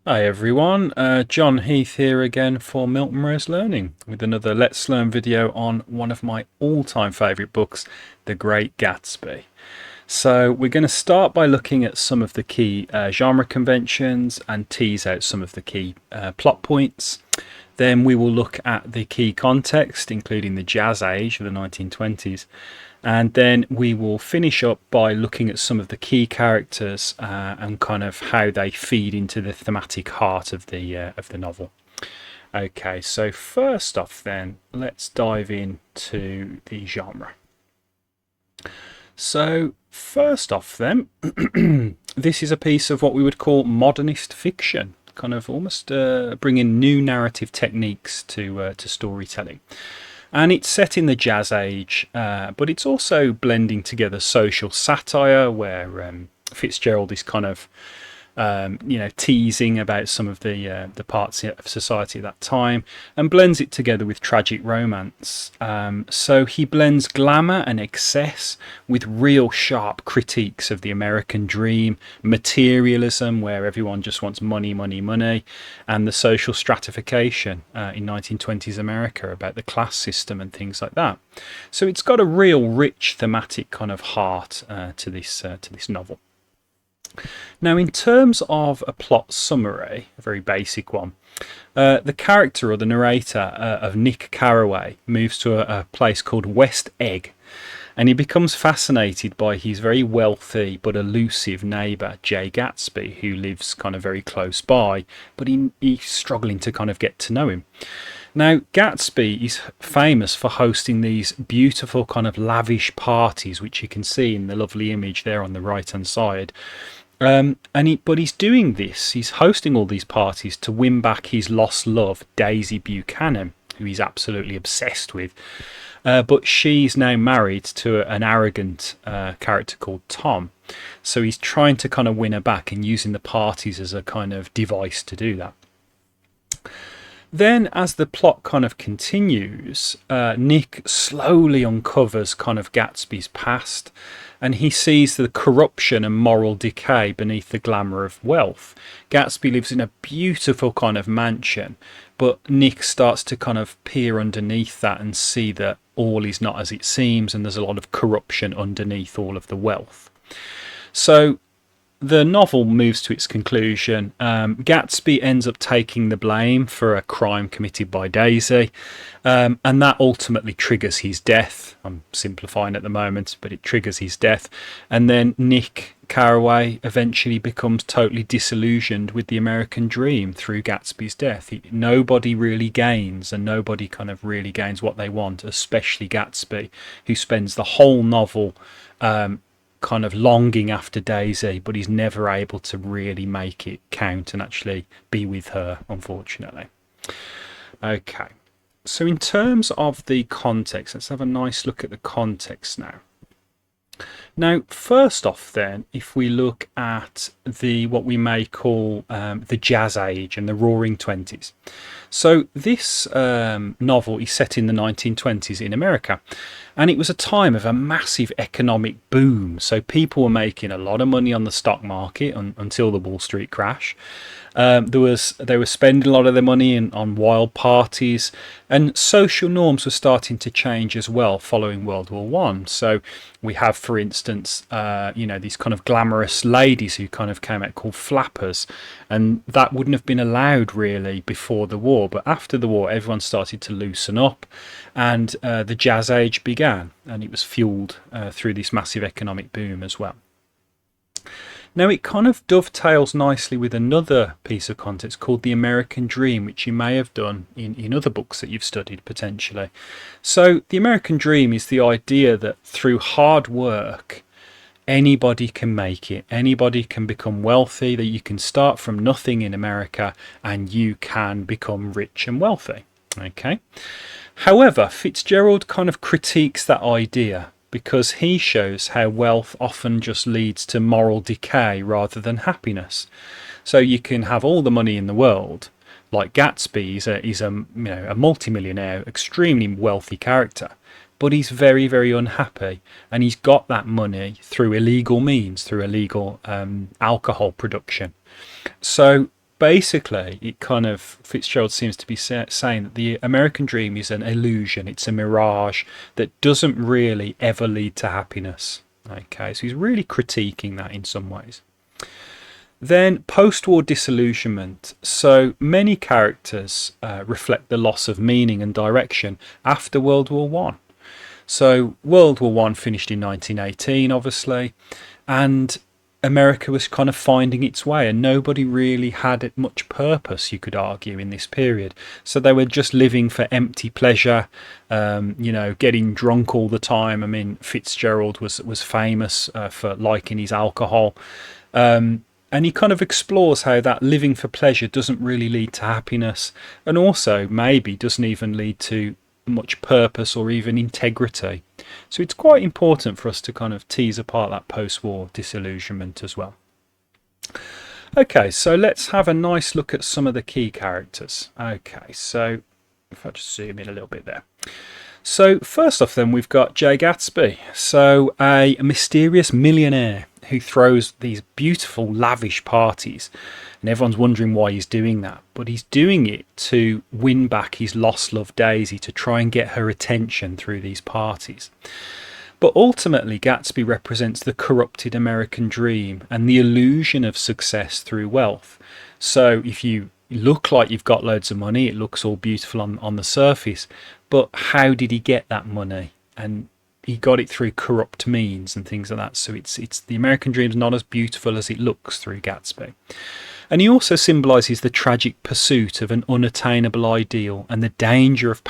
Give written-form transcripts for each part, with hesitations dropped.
Hi everyone, John Heath here again for MiltonRose Learning with another Let's Learn video on one of my all-time favourite books, The Great Gatsby. So we're going to start by looking at some of the key genre conventions and tease out some of the key plot points. Then we will look at the key context, including the jazz age of the 1920s. And then we will finish up by looking at some of the key characters and kind of how they feed into the thematic heart of the novel. Okay, so first off then, let's dive into the genre. So first off then, this is a piece of what we would call modernist fiction, kind of almost bringing new narrative techniques to storytelling. And it's set in the jazz age, but it's also blending together social satire, where Fitzgerald is kind of, teasing about some of the parts of society at that time, and blends it together with tragic romance. So he blends glamour and excess with real sharp critiques of the American dream, materialism, where everyone just wants money, money, money, and the social stratification in 1920s America about the class system and things like that. So it's got a real rich thematic kind of heart to this novel. Now, in terms of a plot summary, a very basic one, the character or the narrator of Nick Carraway moves to a place called West Egg, and he becomes fascinated by his very wealthy but elusive neighbour, Jay Gatsby, who lives kind of very close by, but he's struggling to kind of get to know him. Now, Gatsby is famous for hosting these beautiful kind of lavish parties, which you can see in the lovely image there on the right-hand side. But he's doing this, he's hosting all these parties to win back his lost love, Daisy Buchanan, who he's absolutely obsessed with. But she's now married to an arrogant character called Tom. So he's trying to kind of win her back and using the parties as a kind of device to do that. Then, as the plot kind of continues, Nick slowly uncovers kind of Gatsby's past, and he sees the corruption and moral decay beneath the glamour of wealth. Gatsby lives in a beautiful kind of mansion, but Nick starts to kind of peer underneath that and see that all is not as it seems, and there's a lot of corruption underneath all of the wealth. So the novel moves to its conclusion. Gatsby ends up taking the blame for a crime committed by Daisy, and that ultimately triggers his death. I'm simplifying at the moment, but it triggers his death. And then Nick Carraway eventually becomes totally disillusioned with the American dream through Gatsby's death. Nobody really gains, and nobody kind of really gains what they want, especially Gatsby, who spends the whole novel kind of longing after Daisy, but he's never able to really make it count and actually be with her, unfortunately. Okay, so in terms of the context, let's have a nice look at the context now. Now, first off then, if we look at what we may call the jazz age and the roaring 20s. So this novel is set in the 1920s in America, and it was a time of a massive economic boom. So people were making a lot of money on the stock market until the Wall Street crash. They were spending a lot of their money on wild parties, and social norms were starting to change as well following World War One. So we have, for instance, these kind of glamorous ladies who kind of came out called flappers, and that wouldn't have been allowed really before the war. But after the war, everyone started to loosen up, and the jazz age began, and it was fueled through this massive economic boom as well. Now, it kind of dovetails nicely with another piece of context called the American Dream, which you may have done in other books that you've studied potentially. So the American Dream is the idea that through hard work, anybody can make it. Anybody can become wealthy, that you can start from nothing in America and you can become rich and wealthy. Okay. However, Fitzgerald kind of critiques that idea, because he shows how wealth often just leads to moral decay rather than happiness. So you can have all the money in the world, like Gatsby. He's a multimillionaire, extremely wealthy character, but he's very, very unhappy, and he's got that money through illegal means, through illegal alcohol production. So basically, it kind of, Fitzgerald seems to be saying that the American dream is an illusion, it's a mirage that doesn't really ever lead to happiness. Okay, so he's really critiquing that in some ways. Then post-war disillusionment. So many characters reflect the loss of meaning and direction after World War One. So World War One finished in 1918, obviously, and America was kind of finding its way, and nobody really had much purpose, you could argue, in this period. So they were just living for empty pleasure, getting drunk all the time. I mean, Fitzgerald was famous for liking his alcohol. And he kind of explores how that living for pleasure doesn't really lead to happiness, and also maybe doesn't even lead to much purpose or even integrity. So it's quite important for us to kind of tease apart that post-war disillusionment as well. Okay, so let's have a nice look at some of the key characters. Okay, so if I just zoom in a little bit there. So first off then, we've got Great Gatsby. So a mysterious millionaire who throws these beautiful lavish parties, and everyone's wondering why he's doing that, but he's doing it to win back his lost love Daisy, to try and get her attention through these parties. But ultimately Gatsby represents the corrupted American dream and the illusion of success through wealth. So if you look like you've got loads of money, it looks all beautiful on the surface, but how did he get that money? And he got it through corrupt means and things like that. So it's the American dream's not as beautiful as it looks through Gatsby. And he also symbolises the tragic pursuit of an unattainable ideal and the danger of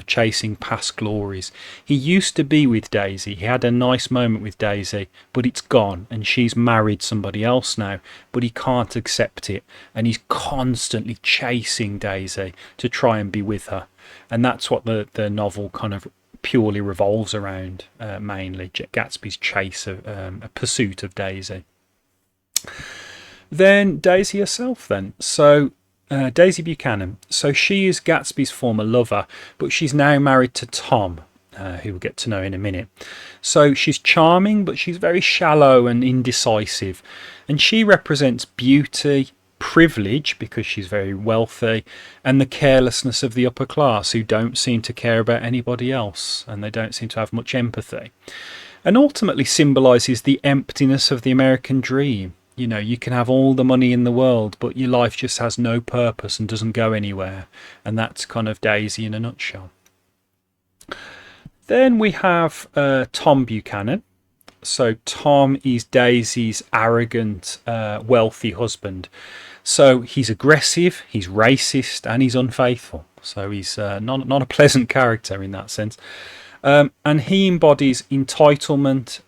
chasing past glories. He used to be with Daisy. He had a nice moment with Daisy, but it's gone, and she's married somebody else now, but he can't accept it, and he's constantly chasing Daisy to try and be with her. And that's what the novel kind of purely revolves around, mainly Gatsby's chase of a pursuit of Daisy. Then Daisy herself then. So Daisy Buchanan. So she is Gatsby's former lover, but she's now married to Tom, who we'll get to know in a minute. So she's charming, but she's very shallow and indecisive. And she represents beauty, privilege, because she's very wealthy, and the carelessness of the upper class, who don't seem to care about anybody else, and they don't seem to have much empathy. And ultimately symbolises the emptiness of the American dream. You know, you can have all the money in the world, but your life just has no purpose and doesn't go anywhere. And that's kind of Daisy in a nutshell. Then we have Tom Buchanan. So Tom is Daisy's arrogant, wealthy husband. So he's aggressive, he's racist, and he's unfaithful. So he's not a pleasant character in that sense. And he embodies entitlement,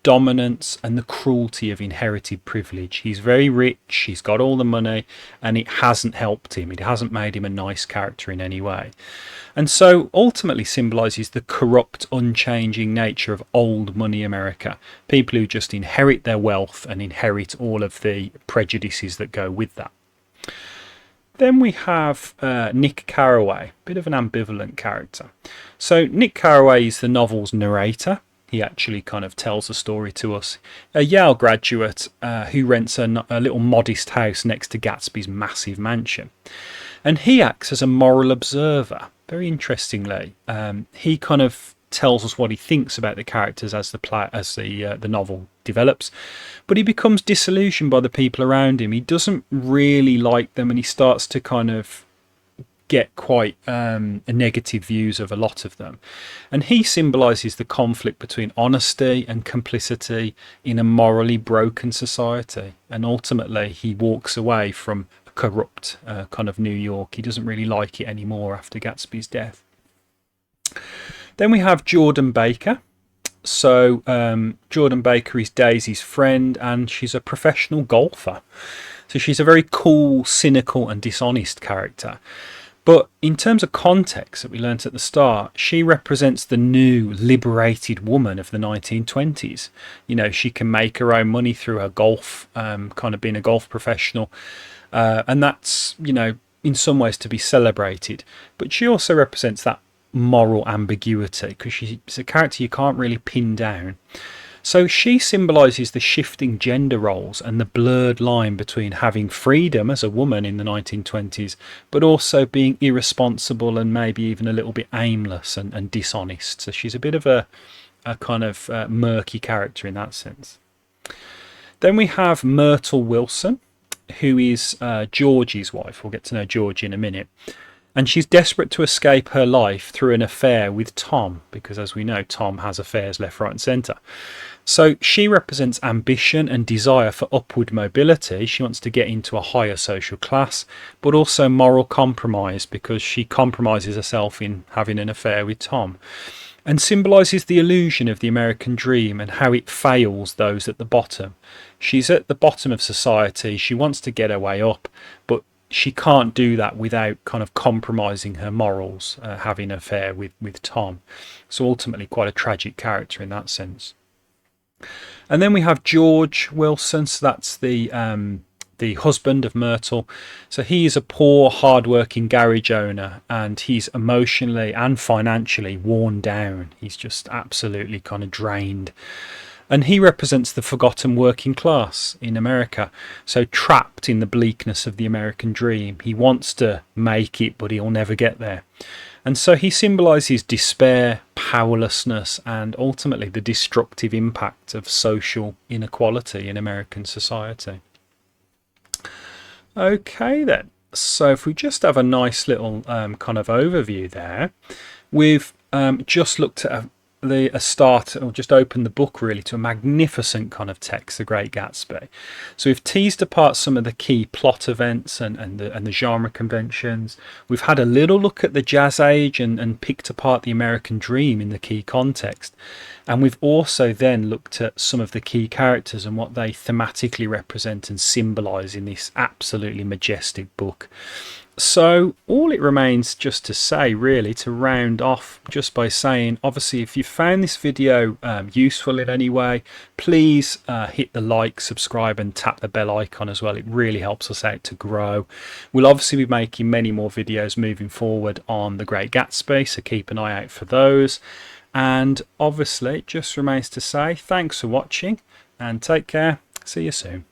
dominance, and the cruelty of inherited privilege. He's very rich, he's got all the money, and it hasn't helped him. It hasn't made him a nice character in any way. And so ultimately symbolises the corrupt, unchanging nature of old money America. People who just inherit their wealth and inherit all of the prejudices that go with that. Then we have Nick Carraway, bit of an ambivalent character. So Nick Carraway is the novel's narrator. He actually kind of tells the story to us. A Yale graduate who rents a little modest house next to Gatsby's massive mansion. And he acts as a moral observer. Very interestingly, he kind of tells us what he thinks about the characters as the novel develops, but he becomes disillusioned by the people around him. He doesn't really like them, and he starts to kind of get quite negative views of a lot of them. And he symbolises the conflict between honesty and complicity in a morally broken society. And ultimately, he walks away from a corrupt kind of New York. He doesn't really like it anymore after Gatsby's death. Then we have Jordan Baker. So Jordan Baker is Daisy's friend, and she's a professional golfer. So she's a very cool, cynical and dishonest character. But in terms of context that we learnt at the start, she represents the new liberated woman of the 1920s. You know, she can make her own money through her golf, kind of being a golf professional. And that's, you know, in some ways to be celebrated. But she also represents that moral ambiguity, because she's a character you can't really pin down. So she symbolises the shifting gender roles and the blurred line between having freedom as a woman in the 1920s, but also being irresponsible and maybe even a little bit aimless and dishonest. So she's a bit of a kind of murky character in that sense. Then we have Myrtle Wilson, who is Georgie's wife. We'll get to know Georgie in a minute. And she's desperate to escape her life through an affair with Tom, because as we know, Tom has affairs left, right and centre. So she represents ambition and desire for upward mobility. She wants to get into a higher social class, but also moral compromise, because she compromises herself in having an affair with Tom, and symbolises the illusion of the American dream and how it fails those at the bottom. She's at the bottom of society. She wants to get her way up, but she can't do that without kind of compromising her morals, having an affair with Tom. So ultimately quite a tragic character in that sense. And then we have George Wilson. So that's the husband of Myrtle. So he is a poor, hard-working garage owner, and he's emotionally and financially worn down. He's just absolutely kind of drained. And he represents the forgotten working class in America, so trapped in the bleakness of the American dream. He wants to make it, but he'll never get there. And so he symbolises despair, powerlessness, and ultimately the destructive impact of social inequality in American society. Okay then, so if we just have a nice little kind of overview there, we've just looked at a start, or just opened the book really to a magnificent kind of text, The Great Gatsby. So we've teased apart some of the key plot events and the genre conventions. We've had a little look at the Jazz Age and picked apart the American dream in the key context. And we've also then looked at some of the key characters and what they thematically represent and symbolise in this absolutely majestic book. So all it remains just to say, really, to round off just by saying, obviously, if you found this video useful in any way, please hit the like, subscribe and tap the bell icon as well. It really helps us out to grow. We'll obviously be making many more videos moving forward on The Great Gatsby, so keep an eye out for those. And obviously, it just remains to say thanks for watching and take care. See you soon.